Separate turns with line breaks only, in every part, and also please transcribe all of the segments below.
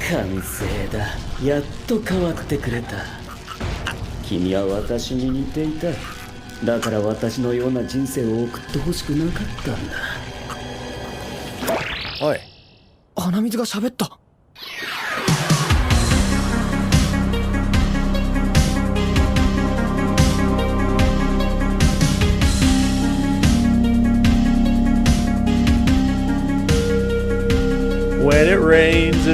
完成だ。やっと変わってくれた。君は私に似ていた。だから私のような人生を送ってほしくなかったんだ。
おい、
鼻水が喋った。
When it rains,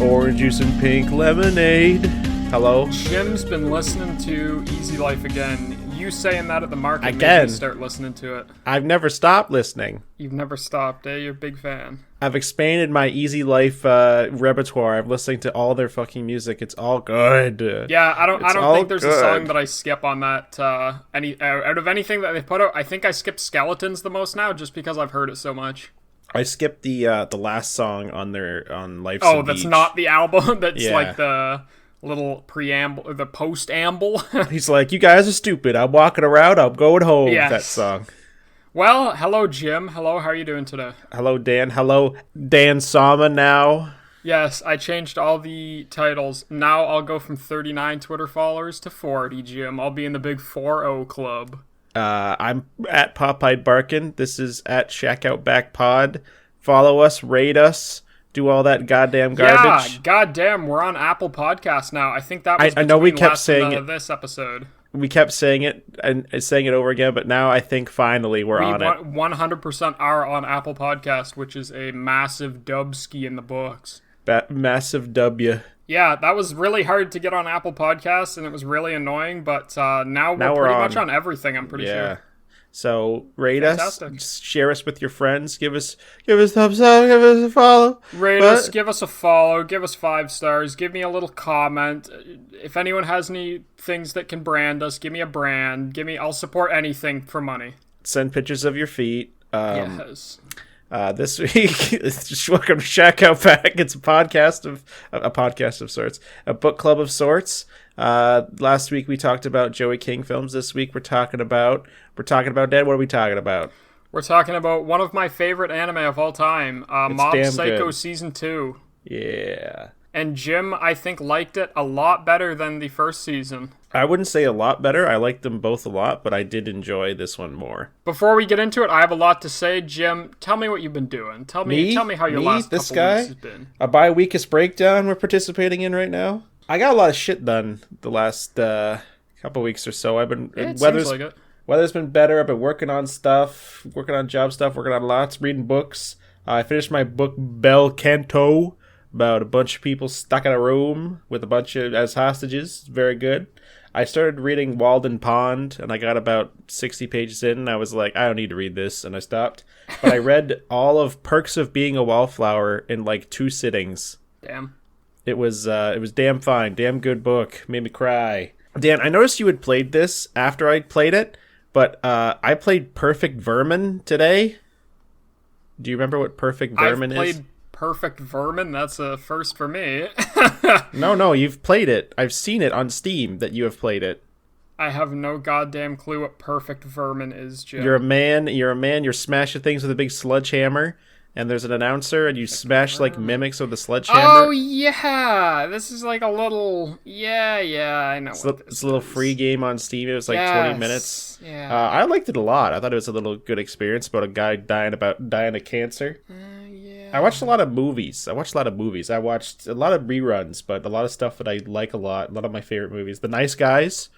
orange juice and pink lemonade. Hello?
Jim's been listening to Easy Life again. You saying that at the market
Again.
made me start listening to it.
I've never stopped listening.
You've never stopped, eh? You're a big fan.
I've expanded my Easy Life repertoire. I'm listening to all their fucking music. It's all good.
Yeah, I don't think there's
good.
a song that I skip on that. Out of anything that they put out, I think I skipped Skeletons the most now, just because I've heard it so much.
I skipped the last song on Life's
Oh,
a
that's
Beach.
not the album. That's
Yeah.
like the little preamble, or the post-amble.
He's like, you guys are stupid. I'm walking around. I'm going home.
Yes.
That song.
Well, hello, Jim. Hello, how are you doing today?
Hello, Dan. Hello, Dan Sama now.
Yes, I changed all the titles. Now I'll go from 39 Twitter followers to 40, Jim. I'll be in the big 4-0 club.
I'm at Popeye Barkin. This is at Shackoutback Pod. Follow us, rate us, do all that goddamn garbage.
Yeah, goddamn, we're on Apple Podcasts now. I think that was
I know we
between
kept
last
saying
and,
it.
this episode.
We kept saying it and saying it over again, but now I think finally we're
We
on it.
100% are on Apple Podcast, which is a massive dubski in the books.
Massive W.
Yeah, that was really hard to get on Apple Podcasts, and it was really annoying, but now we're pretty much on everything, I'm pretty sure.
So rate
Fantastic.
us, share us with your friends, give us thumbs up, give us a follow.
Rate us, give us a follow, give us 5 stars, give me a little comment. If anyone has any things that can brand us, give me a brand. I'll support anything for money.
Send pictures of your feet.
Yes.
This week, welcome to Shack Out Back. It's a podcast of sorts, a book club of sorts. Last week we talked about Joey King films. This week we're talking about Dad. What are we talking about?
We're talking about one of my favorite anime of all time, Mob
damn
Psycho
good.
Season 2.
Yeah.
And Jim, I think, liked it a lot better than the first season.
I wouldn't say a lot better. I liked them both a lot, but I did enjoy this one more.
Before we get into it, I have a lot to say. Jim, tell me what you've been doing. Tell me how your last
this
couple
guy?
weeks has been.
A bi-weekist breakdown we're participating in right now. I got a lot of shit done the last couple weeks or so.
It seems like it.
Weather's been better. I've been working on stuff, working on job stuff, working on lots, reading books. I finished my book Bel Canto about a bunch of people stuck in a room with a bunch of as hostages. Very good. I started reading Walden Pond, and I got about 60 pages in, and I was like, I don't need to read this, and I stopped. But I read all of Perks of Being a Wallflower in like 2 sittings.
Damn.
It was damn fine, damn good book. Made me cry. Dan, I noticed you had played this after I played it, but I played Perfect Vermin today. Do you remember what Perfect Vermin
I've played
is?
Perfect Vermin. That's a first for me.
No, you've played it. I've seen it on Steam that you have played it.
I have no goddamn clue what Perfect Vermin is, Jim.
You're a man, you're smashing things with a big sledgehammer, and there's an announcer, and you smash like mimics with the sledgehammer.
Oh yeah, this is like a little I know.
It's a little free game on Steam. It was like 20 minutes.
Yeah.
I liked it a lot. I thought it was a little good experience about a guy dying of cancer.
Yeah.
I watched a lot of movies. I watched a lot of reruns, but a lot of stuff that I like a lot. A lot of my favorite movies. The Nice Guys.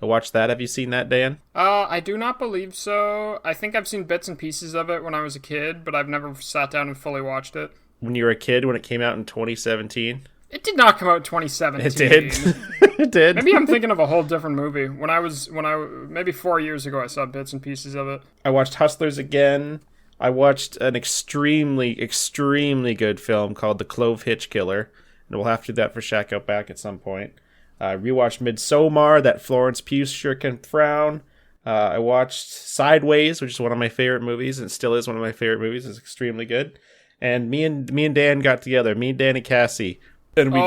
I watched that. Have you seen that, Dan?
I do not believe so. I think I've seen bits and pieces of it when I was a kid, but I've never sat down and fully watched it.
When you were a kid, when it came out in 2017?
It did not come out in 2017.
It did. It did.
Maybe I'm thinking of a whole different movie. Maybe 4 years ago, I saw bits and pieces of it.
I watched Hustlers again. I watched an extremely, extremely good film called The Clove Hitch Killer, and we'll have to do that for Shack Out Back at some point. I rewatched Midsommar, that Florence Pugh sure can frown. I watched Sideways, which is one of my favorite movies, and it still is one of my favorite movies. It's extremely good. And me and Dan got together, me and Dan and Cassie, and we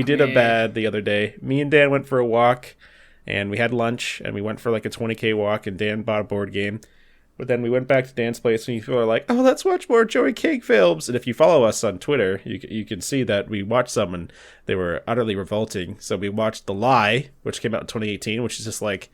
did a bad the other day. Me and Dan went for a walk, and we had lunch, and we went for like a 20K walk, and Dan bought a board game. But then we went back to Dan's place, and people are like, "Oh, let's watch more Joey King films." And if you follow us on Twitter, you can see that we watched some, and they were utterly revolting. So we watched The Lie, which came out in 2018, which is just like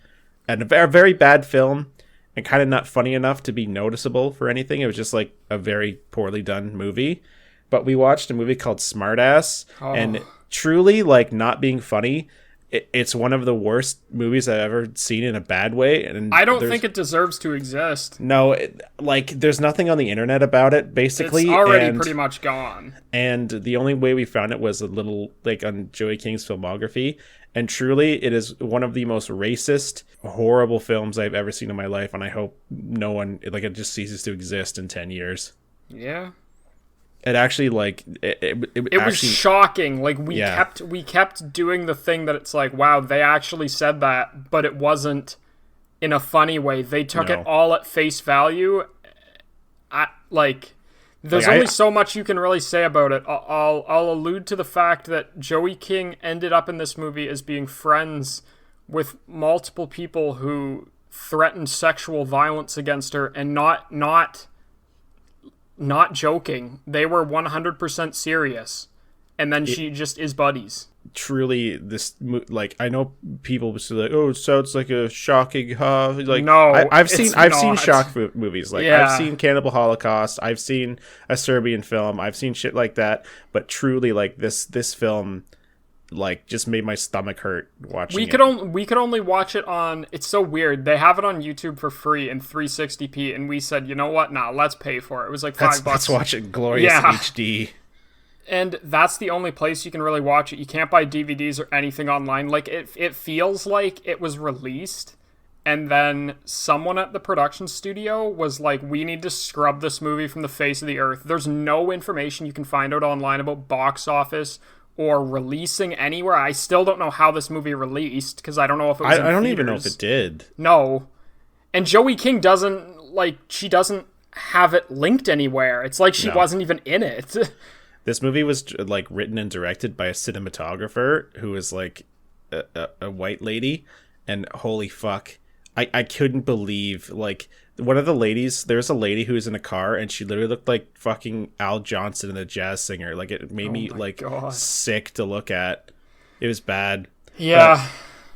a very bad film, and kind of not funny enough to be noticeable for anything. It was just like a very poorly done movie. But we watched a movie called Smartass, and truly, like, not being funny, it's one of the worst movies I've ever seen in a bad way. And
I don't think it deserves to exist.
No, there's nothing on the internet about it, basically.
It's already pretty much gone.
And the only way we found it was a little, like, on Joey King's filmography. And truly, it is one of the most racist, horrible films I've ever seen in my life. And I hope no one, like, it just ceases to exist in 10 years.
Yeah.
It actually, like, it
was shocking. Like, we kept doing the thing that it's like, wow, they actually said that, but it wasn't in a funny way. They took it all at face value. There's only so much you can really say about it. I'll allude to the fact that Joey King ended up in this movie as being friends with multiple people who threatened sexual violence against her, and not joking. They were 100% serious. And then she just is buddies.
Truly, this, like, I know people will say, like, oh, it sounds like a shocking, like,
no,
I've seen shock movies. Like, I've seen Cannibal Holocaust, I've seen a Serbian film, I've seen shit like that. But truly, like, this film, like, just made my stomach hurt watching it.
We could only watch it on, it's so weird, they have it on YouTube for free in 360p, and we said, you know what, let's pay for it. It was like $5.
Let's watch it glorious HD.
And that's the only place you can really watch it. You can't buy DVDs or anything online. Like, it feels like it was released, and then someone at the production studio was like, we need to scrub this movie from the face of the earth. There's no information you can find out online about box office or releasing anywhere. I still don't know how this movie released, because I don't know if it was
I don't even know if it did.
No. And Joey King she doesn't have it linked anywhere. It's like she wasn't even in it.
This movie was, like, written and directed by a cinematographer who is, like, a white lady, and holy fuck, I couldn't believe, like, one of the ladies, there's a lady who was in a car, and she literally looked like fucking Al Johnson, the jazz singer. Like, it made me, like, sick to look at. It was bad.
Yeah.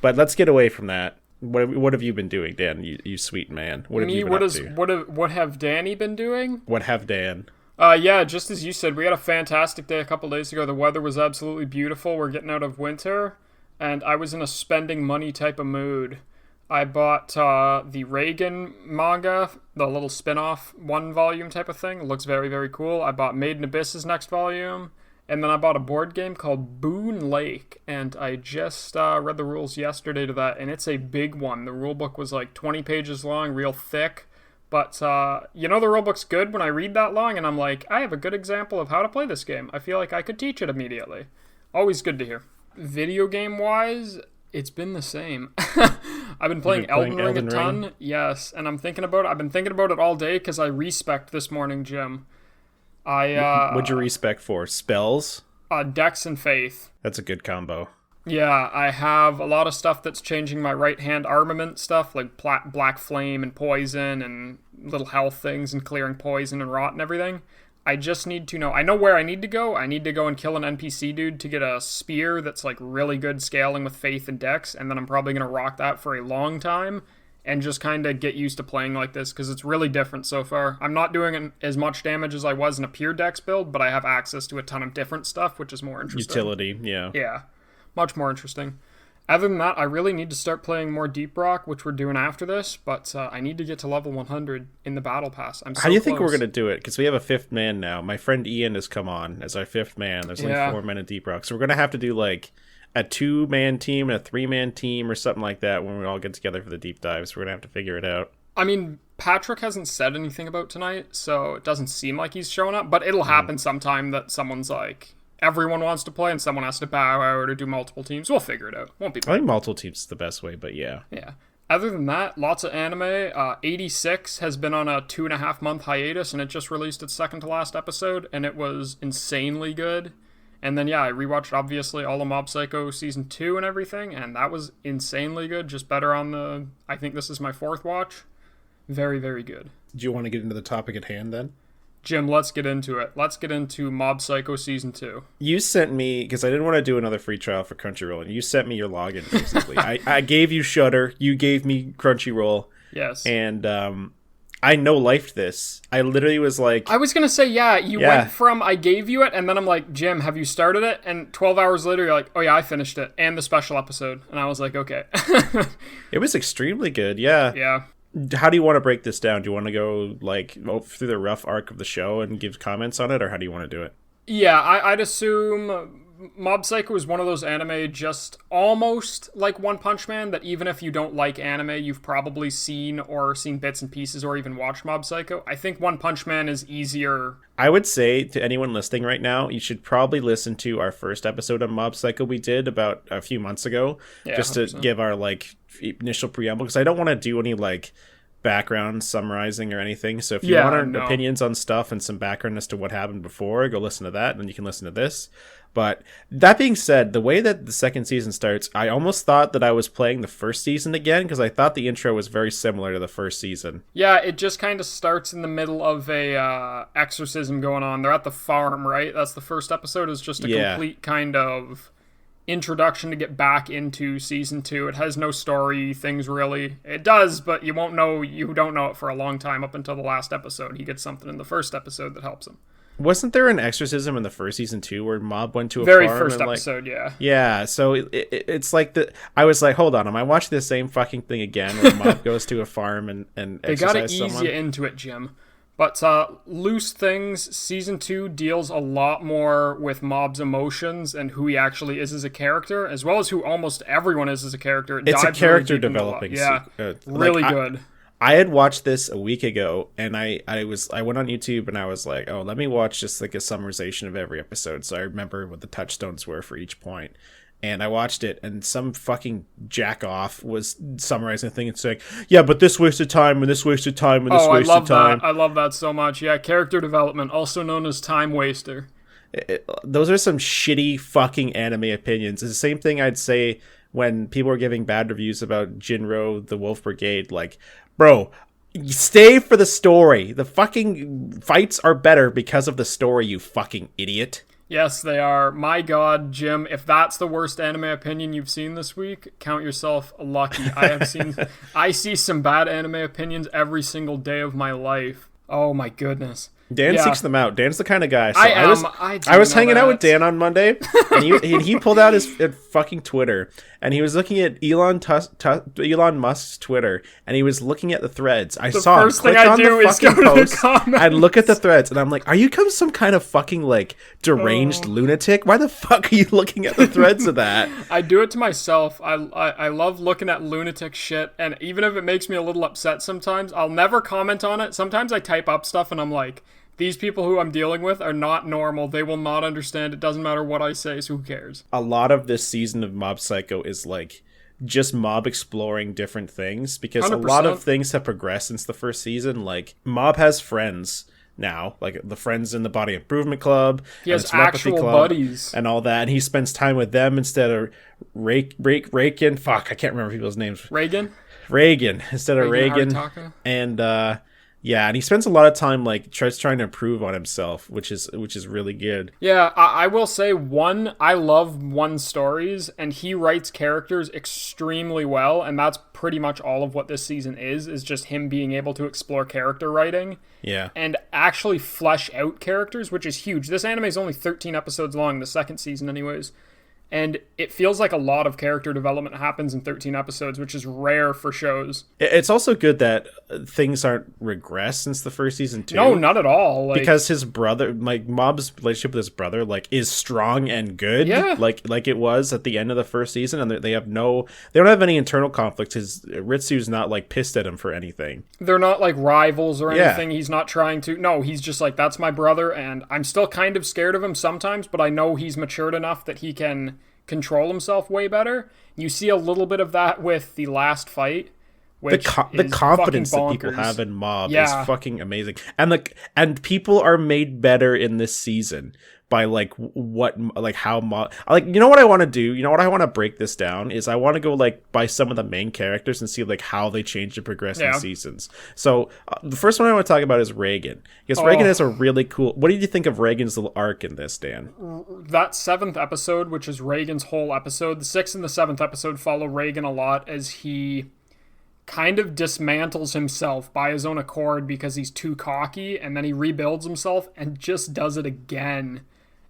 But let's get away from that. What have you been doing, Dan? You sweet man. What have you been up to?
What have Danny been doing?
What have Dan?
Yeah, just as you said, we had a fantastic day a couple days ago. The weather was absolutely beautiful. We're getting out of winter, and I was in a spending money type of mood. I bought the Reagan manga, the little spin-off one-volume type of thing. It looks very, very cool. I bought Made in Abyss's next volume, and then I bought a board game called Boone Lake, and I just read the rules yesterday to that, and it's a big one. The rulebook was like 20 pages long, real thick. But, the rulebook's good when I read that long, and I'm like, I have a good example of how to play this game. I feel like I could teach it immediately. Always good to hear. Video game-wise, it's been the same. I've been playing Elden Ring a ton. Yes, and I've been thinking about it all day, because I respect this morning, Jim.
What'd you respect for? Spells?
Dex and Faith.
That's a good combo.
Yeah, I have a lot of stuff that's changing my right-hand armament stuff, like Black Flame and Poison and little health things and clearing poison and rot and everything. I just need to know. I know where I need to go. I need to go and kill an NPC dude to get a spear that's like really good scaling with Faith and Dex, and then I'm probably going to rock that for a long time and just kind of get used to playing like this, because it's really different so far. I'm not doing as much damage as I was in a pure Dex build, but I have access to a ton of different stuff, which is more interesting.
Utility, yeah.
Yeah. Much more interesting. Other than that, I really need to start playing more Deep Rock, which we're doing after this, but I need to get to level 100 in the Battle Pass.
How do you think we're going to do it? Because we have a fifth man now. My friend Ian has come on as our fifth man. There's only 4 men in Deep Rock. So we're going to have to do, like, a 2-man team and a 3-man team or something like that when we all get together for the deep dives. We're going to have to figure it out.
I mean, Patrick hasn't said anything about tonight, so it doesn't seem like he's showing up, but it'll happen sometime that someone's like, everyone wants to play and someone has to bow out or do multiple teams. We'll figure it out. Won't be bad.
I think multiple teams is the best way, but yeah.
Yeah. Other than that, lots of anime. 86 has been on a 2.5-month hiatus, and it just released its second to last episode, and it was insanely good. And then, yeah, I rewatched, obviously, all of Mob Psycho Season 2 and everything, and that was insanely good. Just better on the... I think this is my 4th watch. Very, very good.
Do you want to get into the topic at hand then?
Jim, let's get into it. Let's get into Mob Psycho Season 2.
You sent me, because I didn't want to do another free trial for Crunchyroll, and you sent me your login, basically. I gave you Shudder, you gave me Crunchyroll.
Yes.
And I no-lifed this. I literally was like...
I was going to say, you went from I gave you it, and then I'm like, Jim, have you started it? And 12 hours later, you're like, oh yeah, I finished it. And the special episode. And I was like, okay.
It was extremely good, yeah.
Yeah.
How do you want to break this down? Do you want to go through the rough arc of the show and give comments on it, or how do you want to do it?
Yeah, I'd assume Mob Psycho is one of those anime just almost like One Punch Man that even if you don't like anime, you've probably seen bits and pieces or even watched Mob Psycho. I think One Punch Man is easier.
I would say to anyone listening right now, you should probably listen to our first episode of Mob Psycho we did about a few months ago, just to
100%.
give our initial preamble, because I don't want to do any background summarizing or anything. So if you want our opinions on stuff and some background as to what happened before, go listen to that, and then you can listen to this. But that being said, the way that the second season starts, I almost thought that I was playing the first season again, because I thought the intro was very similar to the first season.
Yeah, it just kind of starts in the middle of a exorcism going on. They're at the farm, right? That's the first episode, is just a complete kind of introduction to get back into season 2. It has no story things really. It does, but you don't know it for a long time up until the last episode. He gets something in the first episode that helps him.
Wasn't there an exorcism in the first season too, where Mob went to a
very
farm
first
and,
episode?
Yeah. So it's like I was like, hold on, am I watching the same fucking thing again? Where Mob goes to a farm and
they gotta
exorcise
ease
someone?
you into it, Jim. But Loose Things season 2 deals a lot more with Mob's emotions and who he actually is as a character, as well as who almost everyone is as a character.
It's a character developing.
Really good.
I had watched this a week ago, and I went on YouTube and I was like, oh, let me watch just a summarization of every episode, so I remember what the touchstones were for each point. And I watched it, and some fucking jack off was summarizing the thing and saying, yeah, but this wasted time, and this wasted time, and this wasted time.
I love that so much. Yeah, character development, also known as time waster.
Those are some shitty fucking anime opinions. It's the same thing I'd say when people are giving bad reviews about Jinro, the Wolf Brigade. Like, bro, stay for the story. The fucking fights are better because of the story, you fucking idiot.
Yes, they are. My God, Jim, if that's the worst anime opinion you've seen this week, count yourself lucky. I see some bad anime opinions every single day of my life. Oh my goodness.
Dan seeks them out. Dan's the kind of guy. So
I
was hanging out with Dan on Monday, and he pulled out his fucking Twitter, and he was looking at Elon Musk's Twitter, and he was looking at the threads. I saw him click on the fucking post and look at the threads, and I'm like, are you some kind of fucking deranged lunatic? Why the fuck are you looking at the threads of that?
I do it to myself. I love looking at lunatic shit, and even if it makes me a little upset sometimes, I'll never comment on it. Sometimes I type up stuff and I'm like, these people who I'm dealing with are not normal. They will not understand. It doesn't matter what I say, so who cares?
A lot of this season of Mob Psycho is just Mob exploring different things, because
100%.
A lot of things have progressed since the first season. Mob has friends now, the friends in the Body Improvement Club.
He has actual buddies
and all that, and he spends time with them instead of Reagan. Fuck, I can't remember people's names.
Reagan
instead of Reagan. And yeah, and he spends a lot of time trying to improve on himself, which is really good.
Yeah, I will say I love One stories, and he writes characters extremely well, and that's pretty much all of what this season is just him being able to explore character writing.
Yeah.
And actually flesh out characters, which is huge. This anime is only 13 episodes long, the second season anyways. And it feels like a lot of character development happens in 13 episodes, which is rare for shows.
It's also good that things aren't regressed since the first season too.
No, not at all.
Because his brother, Mob's relationship with his brother, is strong and good.
Yeah.
Like it was at the end of the first season, and they don't have any internal conflict. Ritsu's not pissed at him for anything.
They're not rivals or anything. He's not trying to. No, he's just that's my brother, and I'm still kind of scared of him sometimes, but I know he's matured enough that he can control himself way better. You see a little bit of that with the last fight, which
the confidence that people have in Mob is fucking amazing, and people are made better in this season by like what, like how like, you know what I want to do, you know what I want to break this down is I want to go like by some of the main characters and see like how they change and progress in seasons. So the first one I want to talk about is Reagan, because Reagan has a really cool, what did you think of Reagan's little arc in this, Dan?
That 7th episode, which is Reagan's whole episode, the 6th and the 7th episode follow Reagan a lot as he kind of dismantles himself by his own accord because he's too cocky, and then he rebuilds himself and just does it again.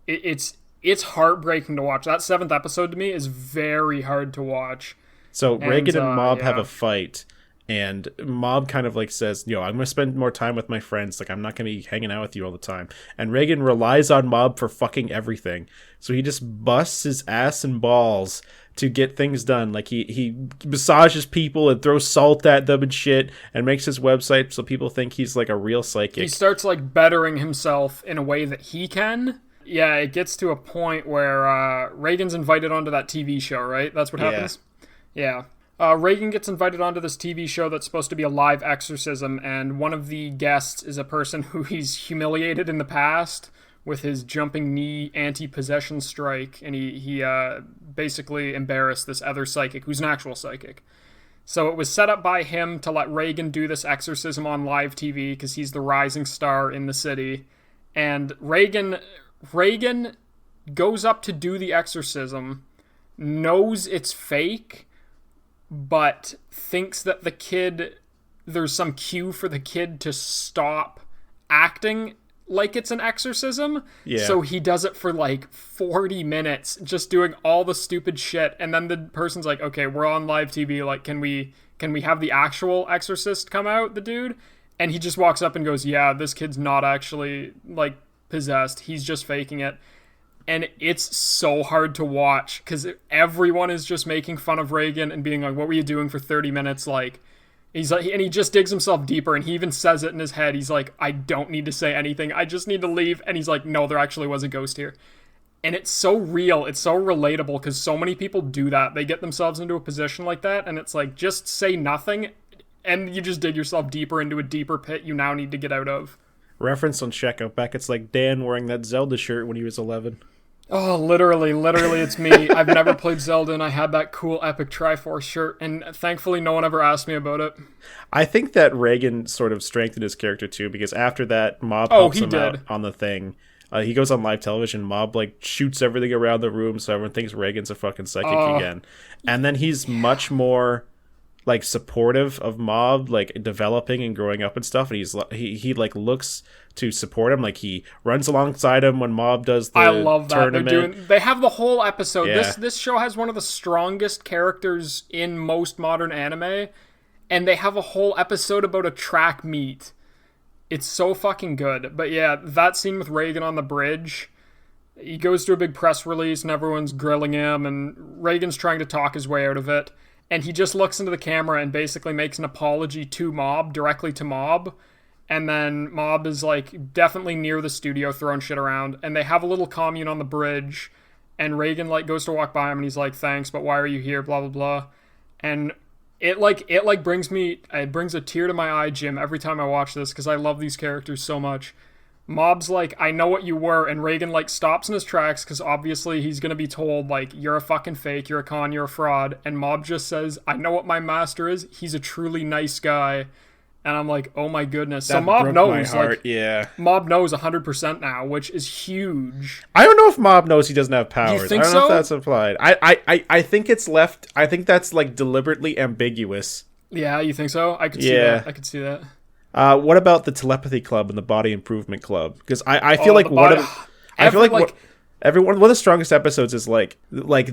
It's heartbreaking to watch. That 7th episode to me is very hard to watch.
So Reagan and Mob have a fight, and Mob kind of like says, I'm going to spend more time with my friends. Like, I'm not going to be hanging out with you all the time. And Reagan relies on Mob for fucking everything. So he just busts his ass and balls to get things done. Like he massages people and throws salt at them and shit, and makes his website so people think he's like a real psychic.
He starts like bettering himself in a way that he can. Yeah, it gets to a point where Reagan's invited onto that TV show, right? That's what happens? Yeah. Reagan gets invited onto this TV show that's supposed to be a live exorcism, and one of the guests is a person who he's humiliated in the past with his jumping knee anti-possession strike, and he basically embarrassed this other psychic who's an actual psychic. So it was set up by him to let Reagan do this exorcism on live TV because he's the rising star in the city. And Reagan goes up to do the exorcism, knows it's fake, but thinks that there's some cue for the kid to stop acting like it's an exorcism. Yeah. So he does it for like 40 minutes, just doing all the stupid shit. And then the person's like, okay, we're on live TV. Like, can we have the actual exorcist come out, the dude? And he just walks up and goes, yeah, this kid's not actually like possessed. He's just faking it. And it's so hard to watch because everyone is just making fun of Reagan and being like, what were you doing for 30 minutes? Like, he's like, and he just digs himself deeper, and he even says it in his head. He's like, I don't need to say anything. I just need to leave. And he's like, no, there actually was a ghost here. And it's so real. It's so relatable because so many people do that. They get themselves into a position like that, and it's like, just say nothing, and you just dig yourself deeper into a deeper pit you now need to get out of.
Reference on Checkout Back, it's like Dan wearing that Zelda shirt when he was 11.
Oh, literally, it's me. I've never played Zelda, and I had that cool epic Triforce shirt, and thankfully no one ever asked me about it.
I think that Reagan sort of strengthened his character, too, because after that, Mob helps him out on the thing. He goes on live television, Mob, like, shoots everything around the room, so everyone thinks Reagan's a fucking psychic again. And then he's much more, like, supportive of Mob, like, developing and growing up and stuff, and he like, looks to support him. Like, he runs alongside him when Mob does the tournament. I love that.
They have the whole episode. Yeah. This show has one of the strongest characters in most modern anime, and they have a whole episode about a track meet. It's so fucking good. But yeah, that scene with Reagan on the bridge, he goes to a big press release and everyone's grilling him, and Reagan's trying to talk his way out of it, and he just looks into the camera and basically makes an apology to Mob, directly to Mob. And then Mob is, like, definitely near the studio throwing shit around. And they have a little commune on the bridge. And Reagan, like, goes to walk by him and he's like, thanks, but why are you here? Blah, blah, blah. And it brings a tear to my eye, Jim, every time I watch this because I love these characters so much. Mob's like, I know what you were. And Reagan, like, stops in his tracks because obviously he's going to be told, like, you're a fucking fake, you're a con, you're a fraud. And Mob just says, I know what my master is. He's a truly nice guy. And I'm like, oh my goodness. So Mob knows, like, yeah. Mob knows 100% now, which is huge.
I don't know if Mob knows he doesn't have powers.
You think
I don't know if that's implied. I think it's left. I think that's, like, deliberately ambiguous.
Yeah, you think so? I could see that. I could see that.
What about the Telepathy Club and the Body Improvement Club? Because I feel like one of the strongest episodes is like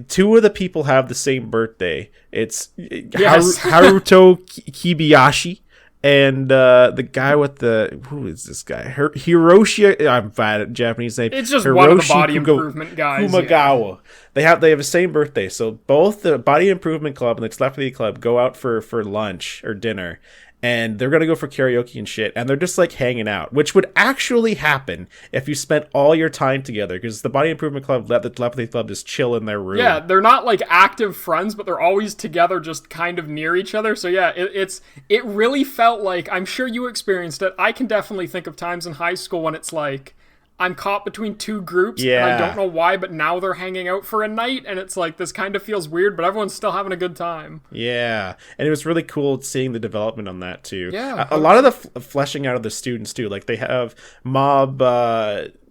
two of the people have the same birthday. It's Haruto Kibayashi. And the guy with who is this guy? Hiroshi. I'm bad at Japanese name.
It's just one of the Body Improvement guys.
Kumagawa. Yeah. They have the same birthday. So both the Body Improvement Club and the Telepathy Club go out for lunch or dinner. And they're going to go for karaoke and shit. And they're just, like, hanging out. Which would actually happen if you spent all your time together. Because the Body Improvement Club let the Telepathy Club just chill in their room.
Yeah, they're not, like, active friends, but they're always together just kind of near each other. So, yeah, it really felt like, I'm sure you experienced it. I can definitely think of times in high school when it's like, I'm caught between two groups, and I don't know why, but now they're hanging out for a night, and it's like, this kind of feels weird, but everyone's still having a good time.
Yeah, and it was really cool seeing the development on that, too.
Yeah.
A lot of the fleshing out of the students, too. Like, they have Mob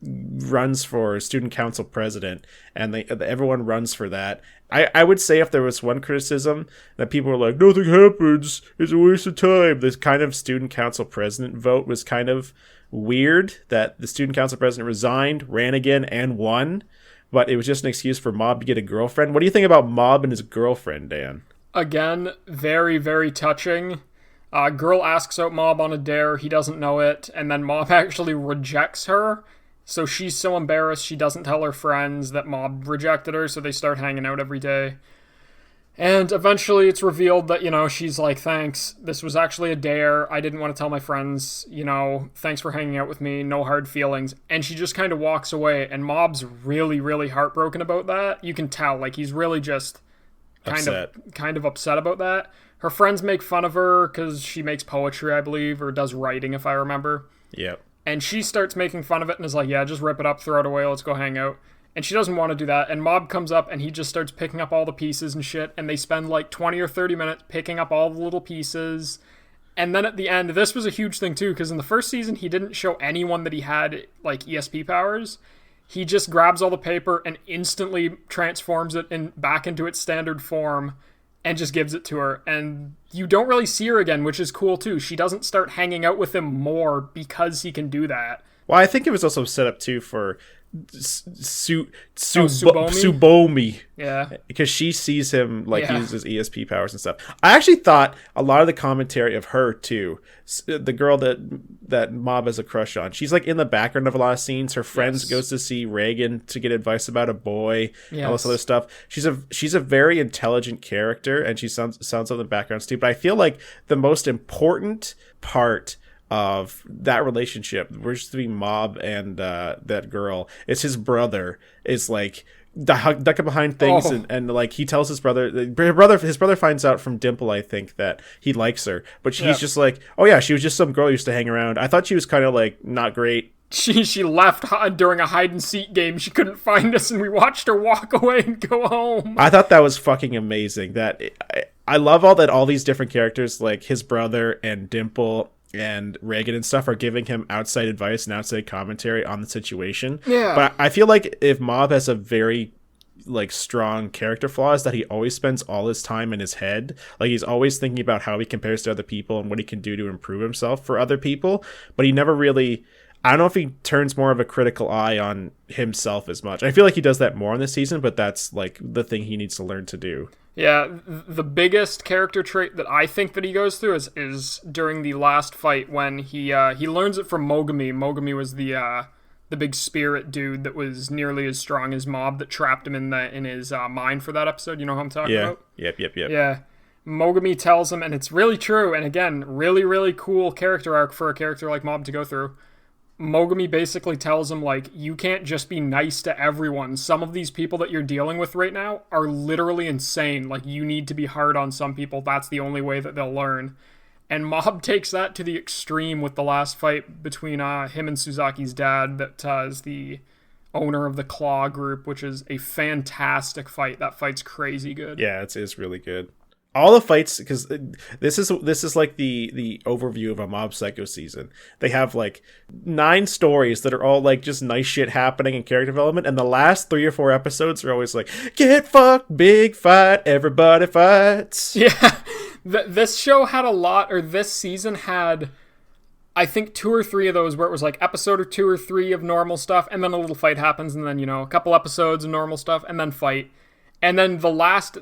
runs for student council president, and everyone runs for that. I would say if there was one criticism that people were like, nothing happens, it's a waste of time, this kind of student council president vote was kind of weird, that the student council president resigned, ran again, and won, but it was just an excuse for Mob to get a girlfriend. What do you think about Mob and his girlfriend, Dan?
Again, very, very touching. Girl asks out Mob on a dare, he doesn't know it, and then Mob actually rejects her. So she's so embarrassed she doesn't tell her friends that Mob rejected her, so they start hanging out every day. And eventually it's revealed that, she's like, thanks, this was actually a dare, I didn't want to tell my friends, thanks for hanging out with me, no hard feelings. And she just kind of walks away, and Mob's really, really heartbroken about that. You can tell, like, he's really just kind of upset about that. Her friends make fun of her because she makes poetry, I believe, or does writing, if I remember.
Yep.
And she starts making fun of it and is like, yeah, just rip it up, throw it away, let's go hang out. And she doesn't want to do that. And Mob comes up and he just starts picking up all the pieces and shit. And they spend like 20 or 30 minutes picking up all the little pieces. And then at the end, this was a huge thing too, because in the first season, he didn't show anyone that he had like ESP powers. He just grabs all the paper and instantly transforms it back into its standard form and just gives it to her. And you don't really see her again, which is cool too. She doesn't start hanging out with him more because he can do that.
Well, I think it was also set up too for
Subomi?
Subomi.
Yeah.
Because she sees him use his ESP powers and stuff. I actually thought a lot of the commentary of her too, the girl that Mob has a crush on, she's like in the background of a lot of scenes. Her friends goes to see Reagan to get advice about a boy, all this other stuff. She's a very intelligent character, and she sounds in the backgrounds too. But I feel like the most important part of that relationship, which between Mob and that girl, is his brother is like ducking behind things, and like he tells his brother finds out from Dimple, I think, that he likes her, but he's just like, oh yeah, she was just some girl who used to hang around. I thought she was kind of like not great.
She left during a hide and seek game. She couldn't find us, and we watched her walk away and go home.
I thought that was fucking amazing. I love all these different characters, like his brother and Dimple and Reagan and stuff, are giving him outside advice and outside commentary on the situation.
Yeah.
But I feel like if Mob has a very like strong character flaws, that he always spends all his time in his head. Like he's always thinking about how he compares to other people and what he can do to improve himself for other people. But he never really, I don't know if he turns more of a critical eye on himself as much. I feel like he does that more in this season, but that's like the thing he needs to learn to do.
Yeah, the biggest character trait that I think that he goes through is during the last fight when he learns it from Mogami. Mogami was the big spirit dude that was nearly as strong as Mob that trapped him in his mind for that episode. You know who I'm talking about?
Yep.
Yeah. Mogami tells him, and it's really true, and again, really, really cool character arc for a character like Mob to go through. Mogami basically tells him, like, you can't just be nice to everyone. Some of these people that you're dealing with right now are literally insane. Like, you need to be hard on some people. That's the only way that they'll learn. And Mob takes that to the extreme with the last fight between him and Suzaki's dad, that is the owner of the Claw group, which is a fantastic fight. That fight's crazy good.
Yeah, it's really good. All the fights, because this is like the overview of a Mob Psycho season. They have like 9 stories that are all like just nice shit happening in character development, and the last 3 or 4 episodes are always like, get fucked, big fight, everybody fights.
Yeah, this show had a lot, or this season had, I think 2 or 3 of those where it was like episode or 2 or 3 of normal stuff, and then a little fight happens, and then, a couple episodes of normal stuff, and then fight. And then the last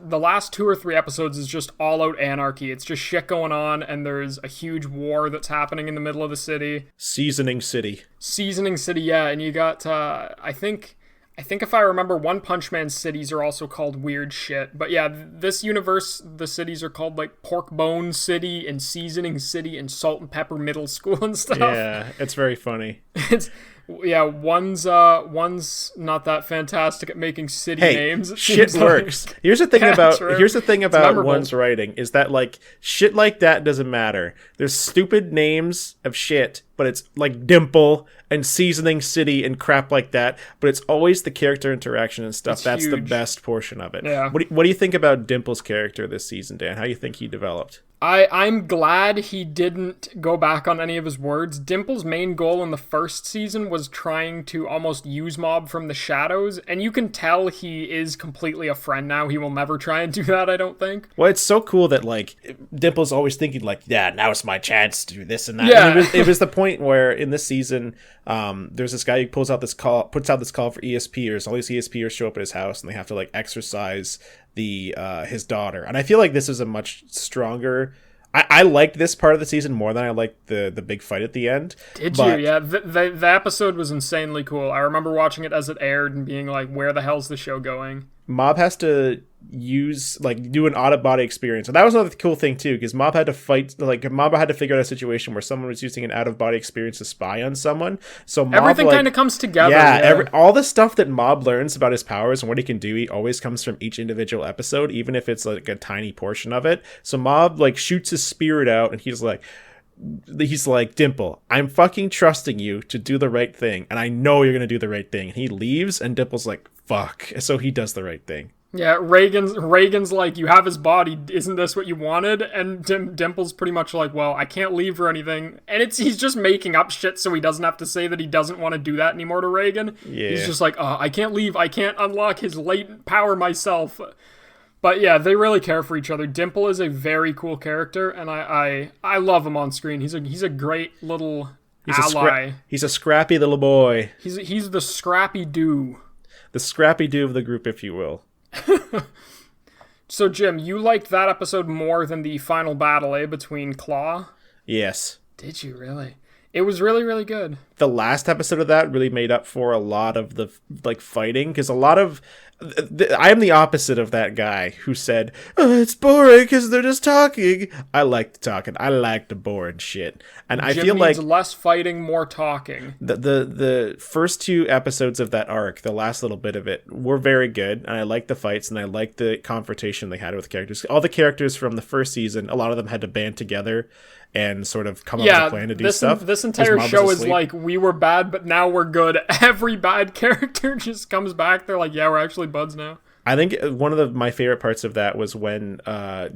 2 or 3 episodes is just all out anarchy. It's just shit going on, and there's a huge war that's happening in the middle of the city.
Seasoning City, yeah.
And you got I think if I remember, One Punch Man cities are also called weird shit. But yeah, this universe, the cities are called like Pork Bone City and Seasoning City and Salt and Pepper Middle School and stuff.
Yeah, it's very funny.
It's Yeah, one's not that fantastic at making city
Hey,
names. It
shit
seems
works.
like.
Here's the thing
Yeah,
about
true. memorable.
one's writing is that like shit like that doesn't matter. There's stupid names of shit, but it's like Dimple and Seasoning City and crap like that. But it's always the character interaction and stuff.
It's
That's the
huge.
best portion of it.
Yeah.
What do you think about Dimple's character this season, Dan? How do you think he developed?
I'm glad he didn't go back on any of his words. Dimple's main goal in the first season was trying to almost use Mob from the shadows, and you can tell he is completely a friend now. He will never try and do that, I don't think.
Well, it's so cool that like Dimple's always thinking like, yeah, now it's my chance to do this and that.
Yeah.
And it was the point where in this season, there's this guy who puts out this call for ESPers. All these ESPers show up at his house and they have to like exercise his daughter. And I feel like this is a much stronger. I liked this part of the season more than I liked the big fight at the end.
Did you? Yeah, the episode was insanely cool. I remember watching it as it aired and being like, where the hell's the show going?
Mob has to do an out-of-body experience, and that was another cool thing too, because Mob had to figure out a situation where someone was using an out-of-body experience to spy on someone. So Mob,
Everything kind of comes together.
Yeah, all the stuff that Mob learns about his powers and what he can do, he always comes from each individual episode, even if it's like a tiny portion of it. So Mob like shoots his spirit out, and he's like, Dimple, I'm fucking trusting you to do the right thing, and I know you're gonna do the right thing. And he leaves, and Dimple's like, fuck. So he does the right thing.
Yeah, Reagan's like, you have his body, isn't this what you wanted? And Dimple's pretty much like, well, I can't leave or anything. And he's just making up shit so he doesn't have to say that he doesn't want to do that anymore to Reagan.
Yeah.
He's just like, I can't leave, I can't unlock his latent power myself. But yeah, they really care for each other. Dimple is a very cool character, and I love him on screen. He's a great little ally.
He's a scrappy little boy.
He's the scrappy do.
The scrappy do of the group, if you will.
So, Jim, you liked that episode more than the final battle, between Claw?
Yes.
Did you really? It was really, really good.
The last episode of that really made up for a lot of the like fighting, because a lot of I am the opposite of that guy who said, it's boring because they're just talking. I like the talking. I like the boring shit. And I feel like
less fighting, more talking.
The first two episodes of that arc, the last little bit of it, were very good. And I liked the fights, and I liked the confrontation they had with characters. All the characters from the first season, a lot of them had to band together and sort of come up with a plan to do stuff.
This entire show is like, we were bad, but now we're good. Every bad character just comes back. They're like, yeah, we're actually buds now.
I think one of my favorite parts of that was when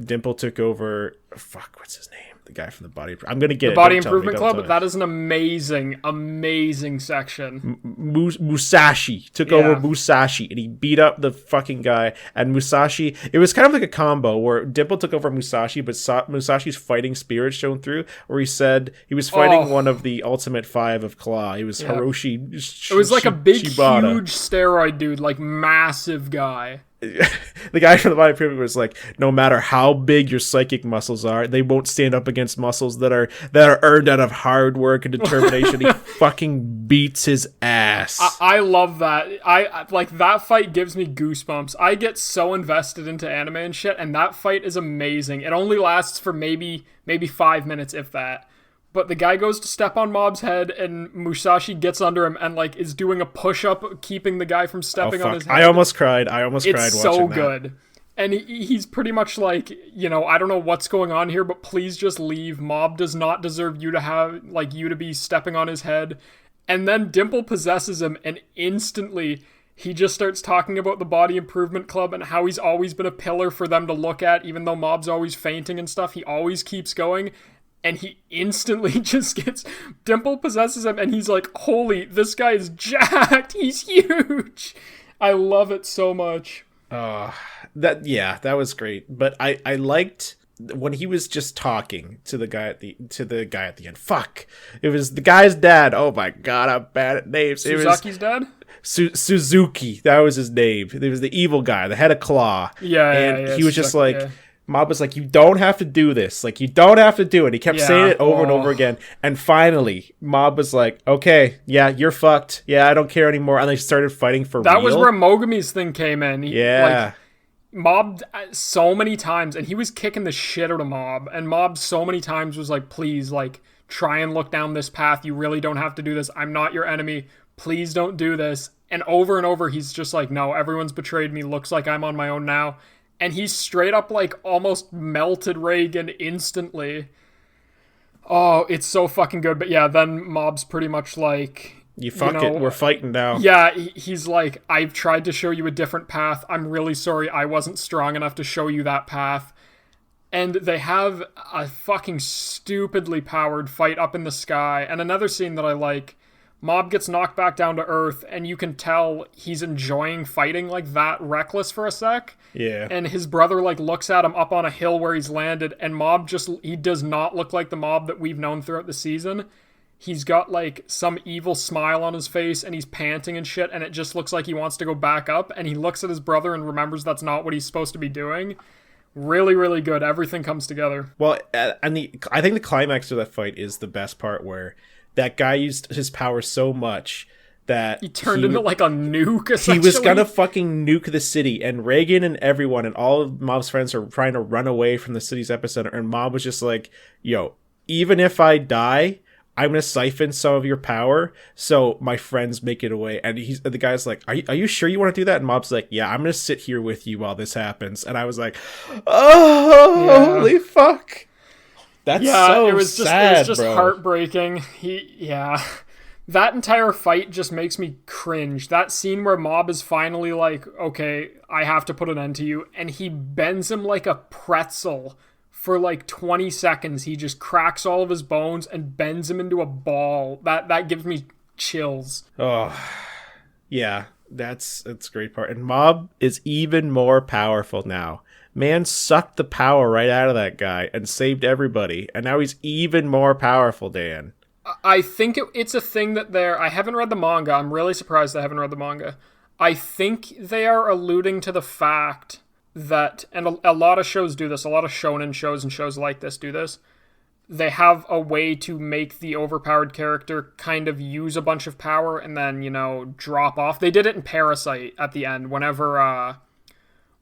Dimple took over. Fuck, what's his name? The guy from the Body. I'm gonna get
the
it.
Body
Don't tell me,
Improvement
don't
Club.
tell me.
That is an amazing section.
Musashi took over Musashi, and he beat up the fucking guy. And Musashi, it was kind of like a combo where Dimple took over Musashi, but Musashi's fighting spirit shone through. Where he said he was fighting one of the Ultimate Five of Claw. He was Hiroshi.
It was like a big,
Shibata.
huge steroid dude, like massive guy.
The guy from the Body Improvement was like, no matter how big your psychic muscles are, they won't stand up against muscles that are earned out of hard work and determination. He fucking beats his ass.
I love that. I like that fight gives me goosebumps. I get so invested into anime and shit, and that fight is amazing. It only lasts for maybe 5 minutes, if that. But the guy goes to step on Mob's head, and Musashi gets under him and like is doing a push-up, keeping the guy from stepping on his head.
I almost cried. Cried watching that.
It's so good. And he's pretty much like, I don't know what's going on here, but please just leave. Mob does not deserve you to have, like, you to be stepping on his head. And then Dimple possesses him, and instantly he just starts talking about the Body Improvement Club and how he's always been a pillar for them to look at, even though Mob's always fainting and stuff. He always keeps going. And he instantly just Dimple possesses him, and he's like, holy, this guy is jacked. He's huge. I love it so much.
That was great. But I liked when he was just talking to the guy at the end. Fuck. It was the guy's dad. Oh my god, I'm bad at names.
Suzuki's dad?
Suzuki. That was his name. It was the evil guy, the head of Claw.
Yeah.
He was just like... Mob was like, you don't have to do this. Like, you don't have to do it. He kept saying it over and over again. And finally, Mob was like, okay, yeah, you're fucked. Yeah, I don't care anymore. And they started fighting for real.
That was where Mogami's thing came in.
Yeah.
Mob so many times, and he was kicking the shit out of Mob. And Mob so many times was like, please, like, try and look down this path. You really don't have to do this. I'm not your enemy. please don't do this. And over, he's just like, no, everyone's betrayed me. Looks like I'm on my own now. And he straight up, like, almost melted Reagan instantly. Oh, it's so fucking good. But yeah, then Mob's pretty much like...
We're fighting now.
Yeah, he's like, I've tried to show you a different path. I'm really sorry I wasn't strong enough to show you that path. And they have a fucking stupidly powered fight up in the sky. And another scene that I like, Mob gets knocked back down to Earth, and you can tell he's enjoying fighting like that reckless for a sec.
Yeah.
And his brother like looks at him up on a hill where he's landed, and Mob he does not look like the Mob that we've known throughout the season. He's got like some evil smile on his face, and he's panting and shit, and it just looks like he wants to go back up, and he looks at his brother and remembers that's not what he's supposed to be doing. Really, really good. Everything comes together.
Well, and I think the climax of that fight is the best part, where that guy used his power so much that
he turned into like a nuke, essentially.
He was gonna fucking nuke the city, and Reagan and everyone and all of Mob's friends are trying to run away from the city's epicenter, and Mob was just like, yo, even if I die, I'm gonna siphon some of your power so my friends make it away. And the guy's like, are you sure you want to do that? And Mob's like, yeah, I'm gonna sit here with you while this happens. And I was like, oh, yeah. Holy fuck. That's so
it was
sad,
just
bro.
Heartbreaking. That entire fight just makes me cringe. That scene where Mob is finally like, okay, I have to put an end to you, and he bends him like a pretzel for like 20 seconds. He just cracks all of his bones and bends him into a ball. That gives me chills.
Oh, yeah, that's a great part. And Mob is even more powerful now. Man sucked the power right out of that guy and saved everybody, and now he's even more powerful, Dan.
I think it's a thing that I haven't read the manga. I'm really surprised I haven't read the manga. I think they are alluding to the fact that, and a lot of shows do this, a lot of shonen shows and shows like this do this, they have a way to make the overpowered character kind of use a bunch of power and then, drop off. They did it in Parasite at the end,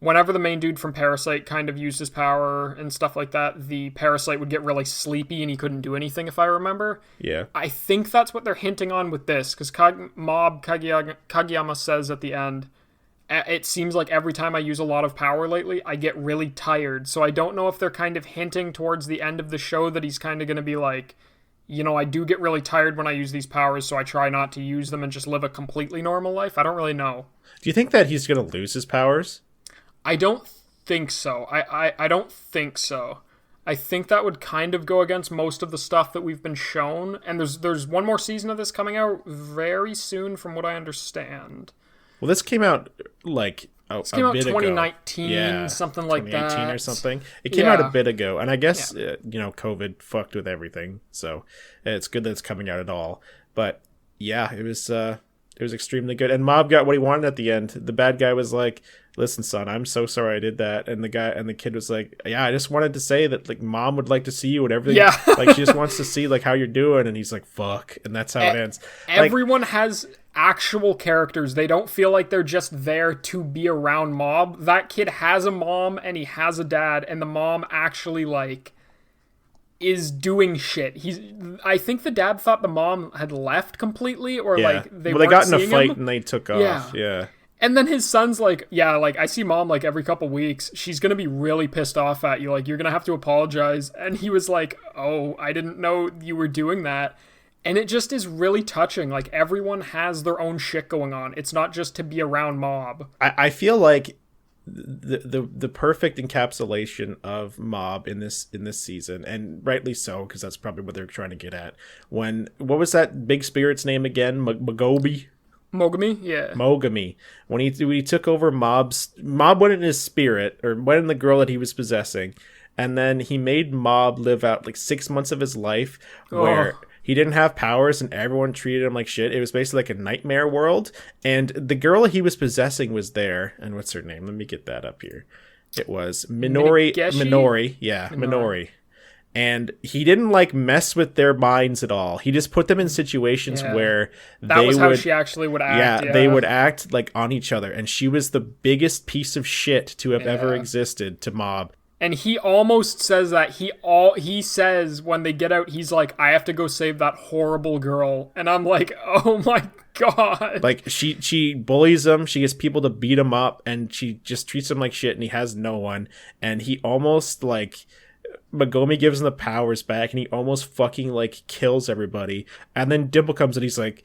whenever the main dude from Parasite kind of used his power and stuff like that, the Parasite would get really sleepy and he couldn't do anything, if I remember.
Yeah.
I think that's what they're hinting on with this, because Kageyama says at the end, it seems like every time I use a lot of power lately, I get really tired. So I don't know if they're kind of hinting towards the end of the show that he's kind of going to be like, I do get really tired when I use these powers, so I try not to use them and just live a completely normal life. I don't really know.
Do you think that he's going to lose his powers?
I don't think so. I don't think so. I think that would kind of go against most of the stuff that we've been shown. And there's one more season of this coming out very soon, from what I understand.
Well, this came out like
this came out 2019,
yeah,
something like
2018
that,
or something. It came out a bit ago, and I guess COVID fucked with everything, so it's good that it's coming out at all. But yeah, it was extremely good, and Mob got what he wanted at the end. The bad guy was like, listen, son, I'm so sorry I did that. And the kid was like, yeah, I just wanted to say that, like, Mom would like to see you and everything.
Yeah.
Like, she just wants to see, like, how you're doing. And he's like, fuck. And that's how it ends.
Everyone has actual characters. They don't feel like they're just there to be around Mob. That kid has a mom and he has a dad, and the mom actually, like, is doing shit. I think the dad thought the mom had left completely, or like they
got in a fight
him.
And they took off. Yeah.
And then his son's like, yeah, like, I see Mom, like, every couple weeks. She's going to be really pissed off at you. Like, you're going to have to apologize. And he was like, oh, I didn't know you were doing that. And it just is really touching. Like, everyone has their own shit going on. It's not just to be around Mob.
I feel like the perfect encapsulation of Mob in this season, and rightly so, because that's probably what they're trying to get at. What was that big spirit's name again?
Mogami, yeah.
Mogami. When he took over Mob went in his spirit, or went in the girl that he was possessing, and then he made Mob live out like 6 months of his life where he didn't have powers and everyone treated him like shit. It was basically like a nightmare world, and the girl he was possessing was there. And what's her name? Let me get that up here. It was Minori. Yeah, Minori. And he didn't like mess with their minds at all. He just put them in situations where
how she actually would act.
Yeah, they would act like on each other. And she was the biggest piece of shit to have ever existed to Mob.
And he almost says that. He says when they get out, he's like, I have to go save that horrible girl. And I'm like, oh my god.
Like, she bullies him, she gets people to beat him up, and she just treats him like shit, and he has no one. And he almost, like, Megumi gives him the powers back, and he almost fucking, like, kills everybody. And then Dimple comes and he's like,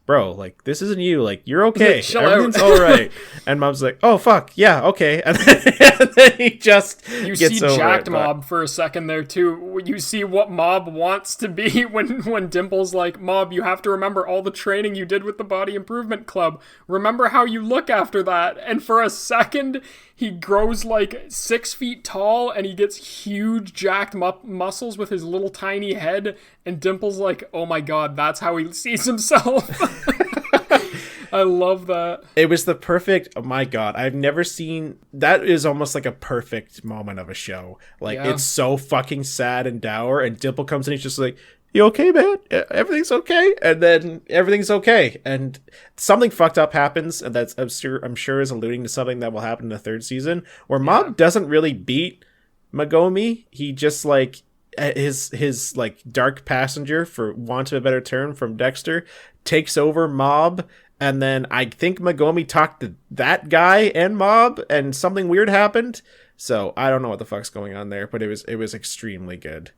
bro, like, this isn't you. Like, you're okay. Everything's all right. And Mom's like, oh, fuck. Yeah, okay. And then he just
You
gets
see
over
Jacked
it,
Mob for a second there, too. You see what Mob wants to be when Dimple's like, Mob, you have to remember all the training you did with the Body Improvement Club. Remember how you look after that. And for a second, he grows like 6 feet tall, and he gets huge jacked muscles with his little tiny head. And Dimple's like, oh my god, that's how he sees himself. I love that.
It was the perfect, oh my god, I've never seen, that is almost like a perfect moment of a show. Like, It's so fucking sad and dour, and Dimple comes in, he's just like, you okay, man? Everything's okay? And then everything's okay. And something fucked up happens, and that's, I'm sure is alluding to something that will happen in the third season, where Mob doesn't really beat Megumi. He just, like, his like dark passenger, for want of a better term, from Dexter, takes over Mob, and then I think Megumi talked to that guy and Mob, and something weird happened. So I don't know what the fuck's going on there, but it was extremely good.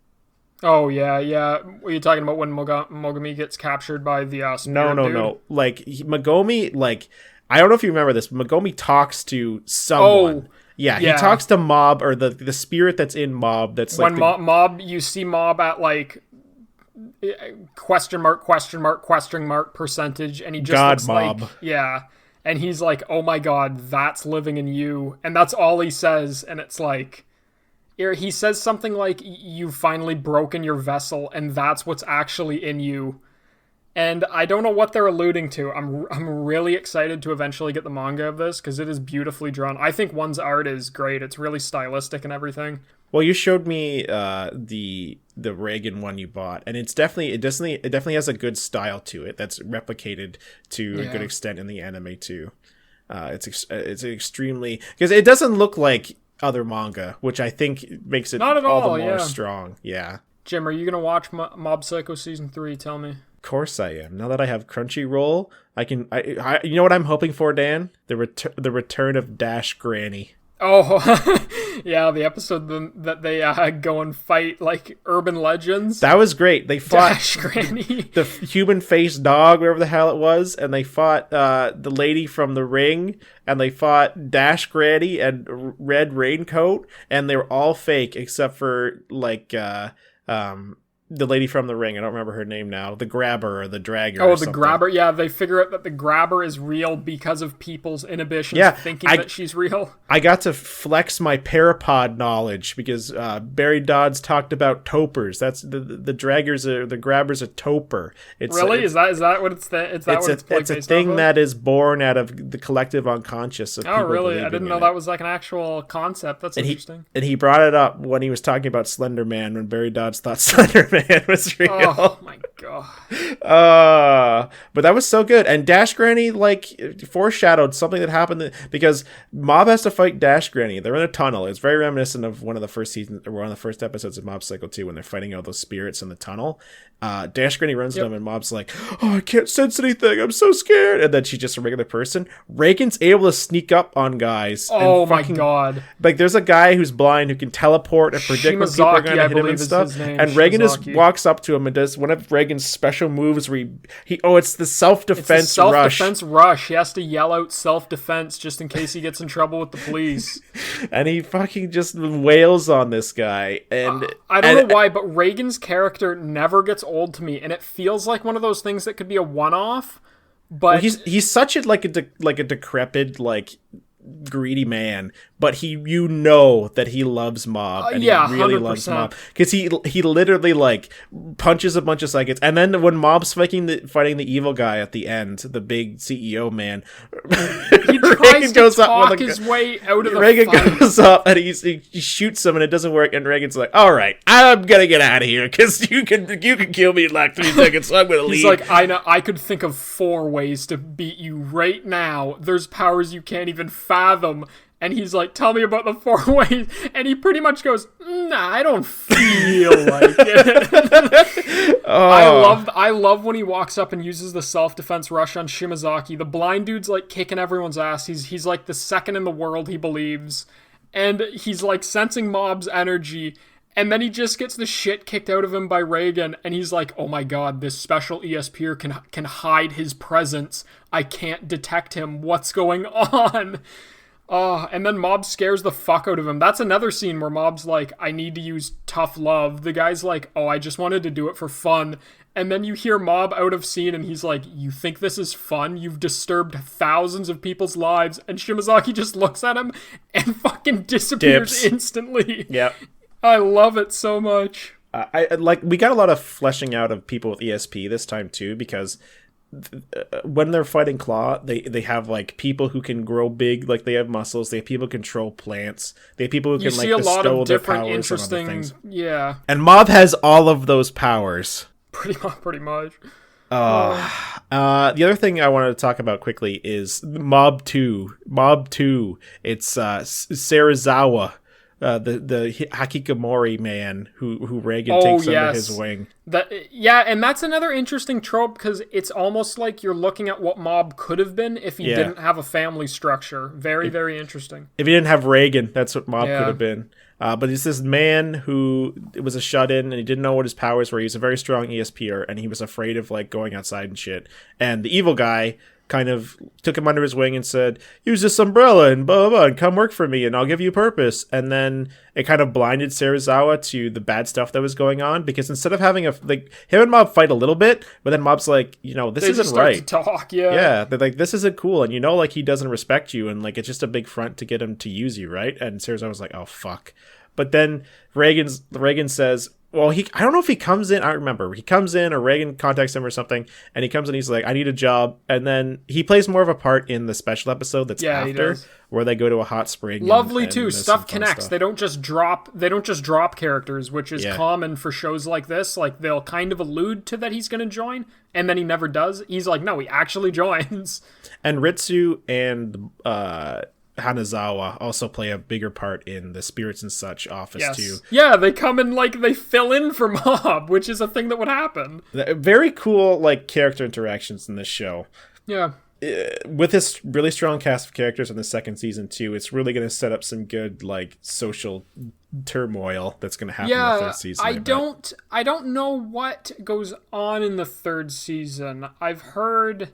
Oh yeah. Were you talking about when Mogami gets captured by the spirit dude?
No. Like, Megumi, like, I don't know if you remember this, but Megumi talks to someone.
Oh.
Yeah, he talks to Mob, or the spirit that's in Mob. That's like
when Mob, you see Mob at like question mark percentage, and he just
God
looks
Mob.
Like, and he's like, oh my god, that's living in you, and that's all he says, and it's like, he says something like, you've finally broken your vessel, and that's what's actually in you. And I don't know what they're alluding to. I'm really excited to eventually get the manga of this, because it is beautifully drawn. I think one's art is great. It's really stylistic and everything.
Well, you showed me the Reagan one you bought, and it definitely has a good style to it that's replicated to a good extent in the anime too. It's extremely, because it doesn't look like other manga, which I think makes it
not at
all
all,
the more strong. Yeah.
Jim, are you gonna watch Mob Psycho season 3? Tell me.
Of course I am. Now that I have Crunchyroll, I you know what I'm hoping for, Dan? The return of Dash Granny.
Oh, yeah, the episode that they go and fight, like, urban legends.
That was great. They fought
Dash Granny.
the human-faced dog, whatever the hell it was, and they fought the lady from The Ring, and they fought Dash Granny and Red Raincoat, and they were all fake except for, like, the lady from The Ring. I don't remember her name now. The Grabber or the Dragger.
Oh, the Grabber. Yeah, they figure out that the Grabber is real because of people's inhibitions thinking that she's real.
I got to flex my parapod knowledge because Barry Dodds talked about topers. That's the Draggers. The Grabber's a toper. Is that what it's? It's a thing that is born out of the collective unconscious of people.
Oh, really? I didn't know that was like an actual concept. That's interesting.
And he brought it up when he was talking about Slender Man, when Barry Dodds thought Slender Man was real.
Oh my god.
But that was so good. And Dash Granny, like, foreshadowed something that happened because Mob has to fight Dash Granny. They're in a tunnel. It's very reminiscent of one of the first seasons, or one of the first episodes of Mob Psycho 2, when they're fighting all those spirits in the tunnel. Dash Granny runs to them, and Mob's like, oh, I can't sense anything, I'm so scared. And then she's just a regular person. Reagan's able to sneak up on guys.
Oh my god.
Like, there's a guy who's blind who can teleport and predict when people are going to hit him and stuff. And Reagan just walks up to him and does one of Reagan's special moves where it's the self-defense rush.
Self-defense rush. He has to yell out self-defense just in case he gets in trouble with the police.
And he fucking just wails on this guy. And
I don't know why, but Reagan's character never gets old to me, and it feels like one of those things that could be a one-off. But
he's such a decrepit, like, greedy man, but you know that he loves Mob, and he really 100%. Loves Mob, because he literally, like, punches a bunch of psychics, and then when Mob's fighting the evil guy at the end, the big CEO man,
he tries to talk his way out of the
Reagan
fight.
Goes up and he shoots him and it doesn't work, and Reagan's like, all right, I'm gonna get out of here because you can kill me in like 3 seconds, so I'm gonna leave.
He's like, I know, I could think of 4 ways to beat you right now. There's powers you can't even fathom. And he's like, tell me about the 4 ways. And he pretty much goes, nah, I don't feel like it. I love when he walks up and uses the self-defense rush on Shimazaki. The blind dude's like kicking everyone's ass. He's like the second in the world, he believes. And he's like sensing Mob's energy. And then he just gets the shit kicked out of him by Reagan. And he's like, oh my god, this special ESPer can hide his presence. I can't detect him. What's going on? And then Mob scares the fuck out of him. That's another scene where Mob's like, I need to use tough love. The guy's like, oh, I just wanted to do it for fun. And then you hear Mob out of scene and he's like, you think this is fun? You've disturbed thousands of people's lives. And Shimazaki just looks at him and fucking disappears instantly.
Yep.
I love it so much.
We got a lot of fleshing out of people with ESP this time too, because when they're fighting Claw, they have like people who can grow big, like they have muscles. They have people who control plants. They have people who can like bestow
a lot of
their
different
powers
interesting
on other things.
Yeah,
and Mob has all of those powers.
Pretty much.
The other thing I wanted to talk about quickly is Mob 2. Mob 2. It's Serizawa. The Hakikomori man who Reagan takes under his wing.
And that's another interesting trope because it's almost like you're looking at what Mob could have been if he didn't have a family structure. Very interesting.
If he didn't have Reagan, that's what Mob could have been. But he's this man who was a shut-in and he didn't know what his powers were. He was a very strong ESPer and he was afraid of like going outside and shit. And the evil guy kind of took him under his wing and said, use this umbrella and blah, blah, blah, and come work for me and I'll give you purpose. And then it kind of blinded Serizawa to the bad stuff that was going on, because instead of having him and Mob fight a little bit, but then Mob's like, this isn't right.
To talk, yeah.
Yeah, they're like, this isn't cool. And like he doesn't respect you and like it's just a big front to get him to use you, right? And Serizawa's like, oh, fuck. But then Reagan says, well, I don't know if he comes in. I don't remember. He comes in or Reagan contacts him or something. And he comes in. He's like, I need a job. And then he plays more of a part in the special episode that's after, where they go to a hot spring.
Lovely too. Stuff connects. They don't just drop characters, which is common for shows like this. Like they'll kind of allude to that he's going to join, and then he never does. He's like, no, he actually joins.
And Ritsu and Hanazawa also play a bigger part in the Spirits and Such office too.
Yeah, they come and like they fill in for Mob, which is a thing that would happen.
Very cool like character interactions in this show.
Yeah.
With this really strong cast of characters in the second season too, it's really going to set up some good like social turmoil that's going to happen in the third season.
I don't know what goes on in the third season. I've heard,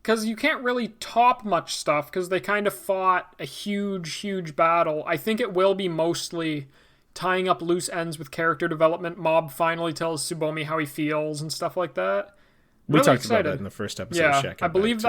because you can't really top much stuff because they kind of fought a huge battle. I think it will be mostly tying up loose ends with character development. Mob finally tells Tsubomi how he feels and stuff like that.
We talked about that in the first episode.
Yeah, I believe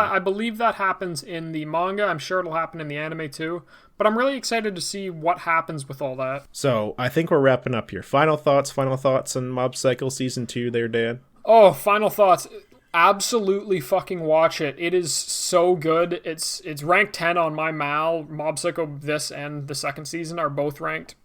that happens in the manga. I'm sure it'll happen in the anime too. But I'm really excited to see what happens with all that.
So I think we're wrapping up here. Final thoughts on Mob Psycho Season 2 there, Dan?
Oh, final thoughts. Absolutely fucking watch it. It is so good. It's ranked 10 on my Mal. Mob Psycho this and the second season are both ranked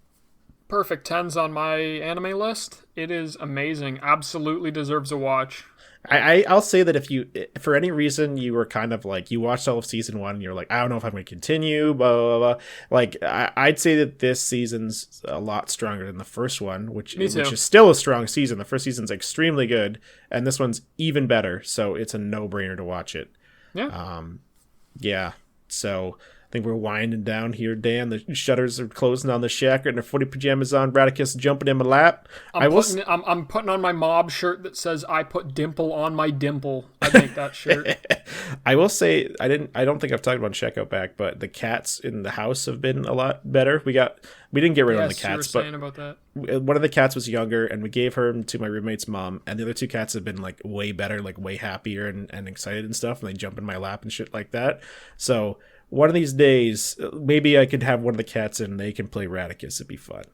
perfect 10s on my anime list. It is amazing. Absolutely deserves a watch.
I'll say that if you, for any reason, you were kind of like, you watched all of season 1 and you're like, I don't know if I'm going to continue, blah, blah, blah. Like, I'd say that this season's a lot stronger than the first one, which is still a strong season. The first season's extremely good, and this one's even better, so it's a no-brainer to watch it.
Yeah.
So I think we're winding down here, Dan. The shutters are closing on the shack. Getting their footy pajamas on. Radicus jumping in my lap.
I'm putting on my Mob shirt that says "I put dimple on my dimple." I make that shirt.
I will say I don't think I've talked about Checkout Back, but the cats in the house have been a lot better. We didn't get rid of the cats,
you were saying about that.
One of the cats was younger, and we gave her to my roommate's mom. And the other 2 cats have been like way better, like way happier and excited and stuff. And they jump in my lap and shit like that. So one of these days, maybe I could have one of the cats and they can play Radicus. It'd be fun.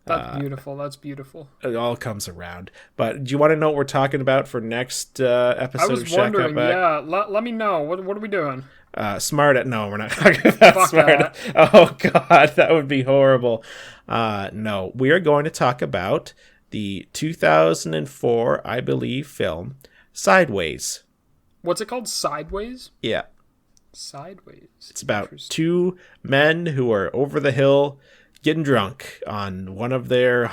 That's beautiful. That's beautiful.
It all comes around. But do you want to know what we're talking about for next episode of Shack
wondering,
Up Back?
Yeah. Let me know. What are we doing?
No, we're not talking about Smart. Oh, God, that would be horrible. No, we are going to talk about the 2004, I believe, film Sideways.
What's it called? Sideways?
Yeah.
Sideways.
It's about two men who are over the hill getting drunk on one of their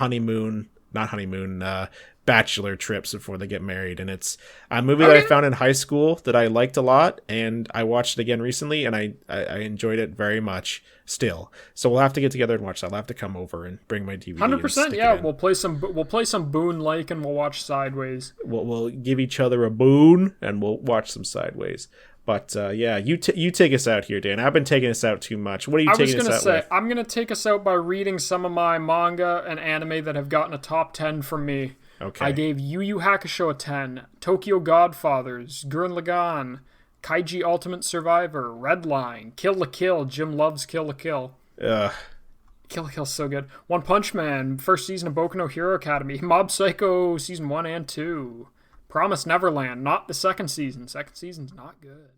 bachelor trips before they get married. And it's a movie that I found in high school that I liked a lot, and I watched it again recently, and I enjoyed it very much still. So we'll have to get together and watch that. I'll have to come over and bring my DVD.
100%. Yeah, we'll play some Boone Lake and we'll watch Sideways.
We'll give each other a boon and we'll watch some Sideways. But yeah, you take us out here, Dan. I've been taking us out too much. What are you taking us out with?
I'm going to take us out by reading some of my manga and anime that have gotten a top 10 from me.
Okay.
I gave Yu Yu Hakusho a 10, Tokyo Godfathers, Gurren Lagann, Kaiji Ultimate Survivor, Redline, Kill la Kill, Jim loves Kill la Kill.
Ugh.
Kill la Kill's so good. One Punch Man, first season of Boku no Hero Academy, Mob Psycho season 1 and 2, Promise Neverland, not the second season. Second season's not good.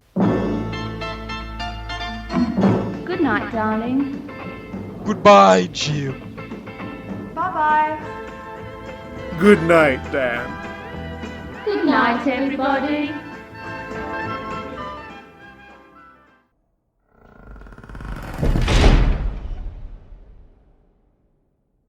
Good night, darling.
Goodbye, Jim.
Bye-bye.
Good night, Dan.
Good night, everybody.